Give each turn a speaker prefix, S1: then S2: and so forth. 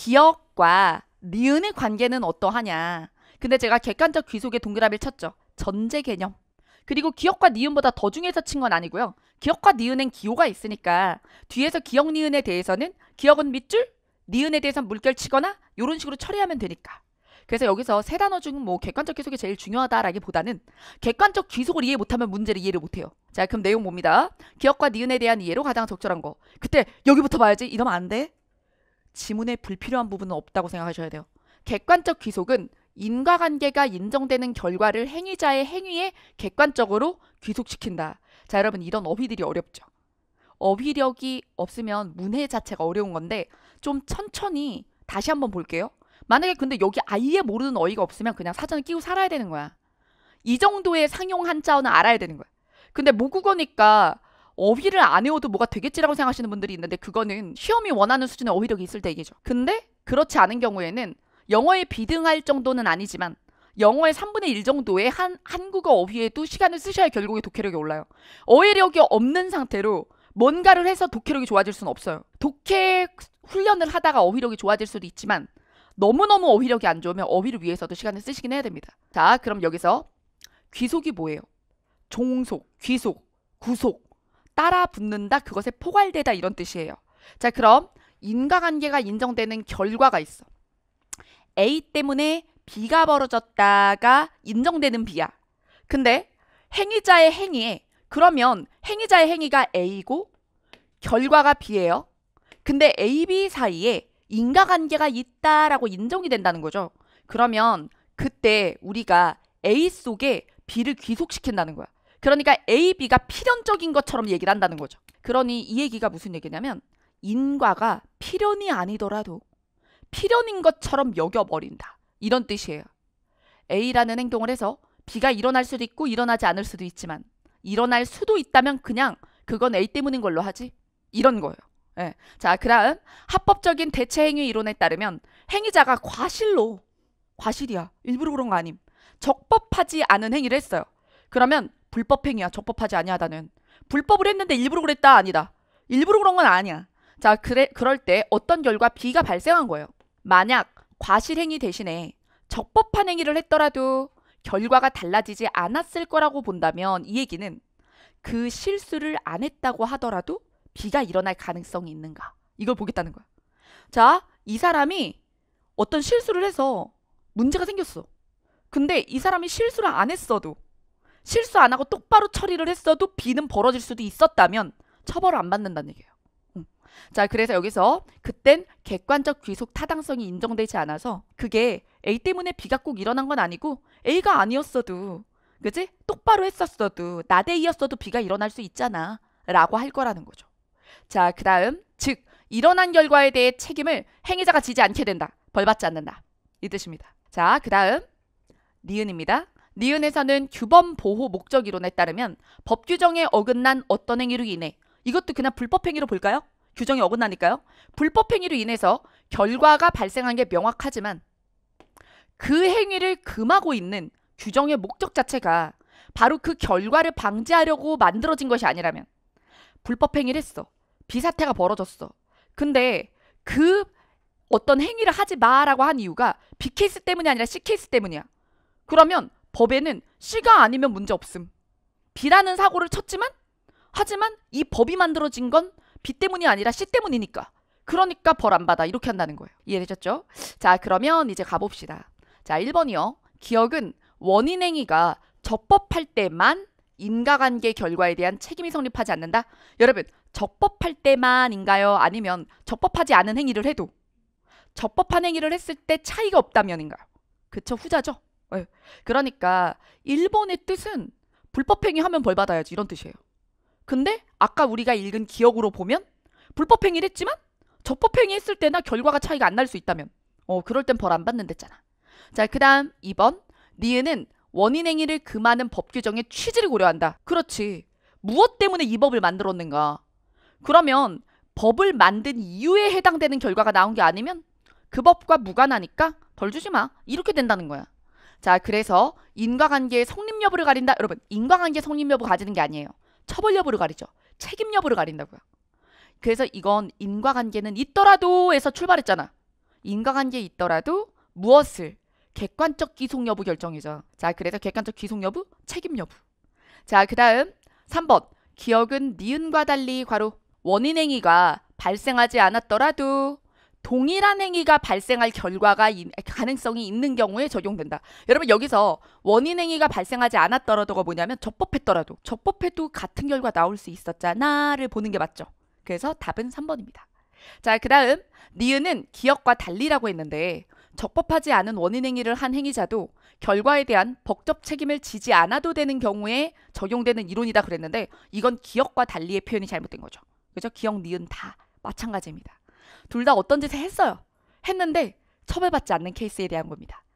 S1: 기역과 니은의 관계는 어떠하냐. 근데 제가 객관적 귀속에 동그라미를 쳤죠. 전제 개념. 그리고 기역과 니은보다 더 중요해서 친 건 아니고요. 기역과 니은엔 기호가 있으니까 뒤에서 기역 니은에 대해서는 기역은 밑줄, 니은에 대해서는 물결 치거나 이런 식으로 처리하면 되니까. 그래서 여기서 세 단어 중 뭐 객관적 귀속이 제일 중요하다라기보다는 객관적 귀속을 이해 못하면 문제를 이해를 못해요. 자, 그럼 내용 봅니다. 기역과 니은에 대한 이해로 가장 적절한 거. 그때 여기부터 봐야지. 이러면 안 돼. 지문에 불필요한 부분은 없다고 생각하셔야 돼요. 객관적 귀속은 인과관계가 인정되는 결과를 행위자의 행위에 객관적으로 귀속시킨다. 자, 여러분 이런 어휘들이 어렵죠. 어휘력이 없으면 문해 자체가 어려운 건데 좀 천천히 다시 한번 볼게요. 만약에 근데 여기 아예 모르는 어휘가 없으면 그냥 사전에 끼고 살아야 되는 거야. 이 정도의 상용 한자어는 알아야 되는 거야. 근데 모국어니까 어휘를 안 외워도 뭐가 되겠지라고 생각하시는 분들이 있는데 그거는 시험이 원하는 수준의 어휘력이 있을 때 얘기죠. 근데 그렇지 않은 경우에는 영어에 비등할 정도는 아니지만 영어의 3분의 1 정도의 한국어 어휘에도 시간을 쓰셔야 결국에 독해력이 올라요. 어휘력이 없는 상태로 뭔가를 해서 독해력이 좋아질 수는 없어요. 독해 훈련을 하다가 어휘력이 좋아질 수도 있지만 너무너무 어휘력이 안 좋으면 어휘를 위해서도 시간을 쓰시긴 해야 됩니다. 자, 그럼 여기서 귀속이 뭐예요? 종속, 귀속, 구속, 따라 붙는다, 그것에 포괄되다 이런 뜻이에요. 자, 그럼 인과관계가 인정되는 결과가 있어. A 때문에 B가 벌어졌다가 인정되는 B야. 근데 행위자의 행위에 그러면 행위자의 행위가 A고 결과가 B예요. 근데 A, B 사이에 인과관계가 있다라고 인정이 된다는 거죠. 그러면 그때 우리가 A 속에 B를 귀속시킨다는 거야. 그러니까 A, B가 필연적인 것처럼 얘기를 한다는 거죠. 그러니 이 얘기가 무슨 얘기냐면 인과가 필연이 아니더라도 필연인 것처럼 여겨버린다. 이런 뜻이에요. A라는 행동을 해서 B가 일어날 수도 있고 일어나지 않을 수도 있지만 일어날 수도 있다면 그냥 그건 A 때문인 걸로 하지. 이런 거예요. 네. 자, 그 다음 합법적인 대체행위 이론에 따르면 행위자가 과실이야. 일부러 그런 거 아님. 적법하지 않은 행위를 했어요. 그러면 불법행위야. 적법하지 아니하다는. 불법을 했는데 일부러 그랬다 아니다. 일부러 그런 건 아니야. 자, 그럴 때 어떤 결과 B가 발생한 거예요. 만약 과실행위 대신에 적법한 행위를 했더라도 결과가 달라지지 않았을 거라고 본다면 이 얘기는 그 실수를 안 했다고 하더라도 B가 일어날 가능성이 있는가? 이걸 보겠다는 거야. 자, 이 사람이 어떤 실수를 해서 문제가 생겼어. 근데 이 사람이 실수를 안 했어도 실수 안 하고 똑바로 처리를 했어도 B는 벌어질 수도 있었다면 처벌을 안 받는다는 얘기예요. 자, 그래서 여기서 그땐 객관적 귀속 타당성이 인정되지 않아서 그게 A 때문에 B가 꼭 일어난 건 아니고 A가 아니었어도 그지? 똑바로 했었어도 나대이였어도 B가 일어날 수 있잖아 라고 할 거라는 거죠. 자, 그 다음 즉 일어난 결과에 대해 책임을 행위자가 지지 않게 된다. 벌받지 않는다. 이 뜻입니다. 자, 그 다음 니은입니다. 니은에서는 규범 보호 목적 이론에 따르면 법 규정에 어긋난 어떤 행위로 인해 이것도 그냥 불법 행위로 볼까요? 규정이 어긋나니까요. 불법 행위로 인해서 결과가 발생한 게 명확하지만 그 행위를 금하고 있는 규정의 목적 자체가 바로 그 결과를 방지하려고 만들어진 것이 아니라면 불법 행위를 했어. 비사태가 벌어졌어. 근데 그 어떤 행위를 하지 마라고 한 이유가 B 케이스 때문이 아니라 C 케이스 때문이야. 그러면 법에는 C가 아니면 문제 없음. B라는 사고를 쳤지만 하지만 이 법이 만들어진 건 B 때문이 아니라 C 때문이니까. 그러니까 벌 안 받아. 이렇게 한다는 거예요. 이해되셨죠? 자, 그러면 이제 가봅시다. 자, 1번이요. 기억은 원인 행위가 적법할 때만 인과관계 결과에 대한 책임이 성립하지 않는다. 여러분, 적법할 때만인가요? 아니면 적법하지 않은 행위를 해도 적법한 행위를 했을 때 차이가 없다면인가요? 그쵸? 후자죠? 네. 그러니까 1번의 뜻은 불법행위 하면 벌 받아야지 이런 뜻이에요. 근데 아까 우리가 읽은 기억으로 보면 불법행위를 했지만 적법행위 했을 때나 결과가 차이가 안 날 수 있다면 그럴 땐 벌 안 받는댔잖아. 자, 그 다음 2번 니은은 원인 행위를 금하는 법 규정의 취지를 고려한다. 그렇지. 무엇 때문에 이 법을 만들었는가? 그러면 법을 만든 이유에 해당되는 결과가 나온 게 아니면 그 법과 무관하니까 벌 주지 마. 이렇게 된다는 거야. 자, 그래서 인과관계의 성립 여부를 가린다. 여러분, 인과관계 성립 여부 가지는 게 아니에요. 처벌 여부를 가리죠. 책임 여부를 가린다고요. 그래서 이건 인과관계는 있더라도 에서 출발했잖아. 인과관계에 있더라도 무엇을 객관적 기속 여부 결정이죠. 자, 그래서 객관적 기속 여부, 책임 여부. 자, 그 다음 3번. 기억은 니은과 달리 괄호 원인 행위가 발생하지 않았더라도 동일한 행위가 발생할 결과가 가능성이 있는 경우에 적용된다. 여러분 여기서 원인 행위가 발생하지 않았더라도가 뭐냐면 적법해도 같은 결과 나올 수 있었잖아를 보는 게 맞죠. 그래서 답은 3번입니다. 자, 그 다음 니은은 기억과 달리라고 했는데 적법하지 않은 원인 행위를 한 행위자도 결과에 대한 법적 책임을 지지 않아도 되는 경우에 적용되는 이론이다 그랬는데 이건 기억과 달리의 표현이 잘못된 거죠. 그죠? 기억, 니은 다 마찬가지입니다. 둘 다 어떤 짓을 했어요. 했는데 처벌받지 않는 케이스에 대한 겁니다.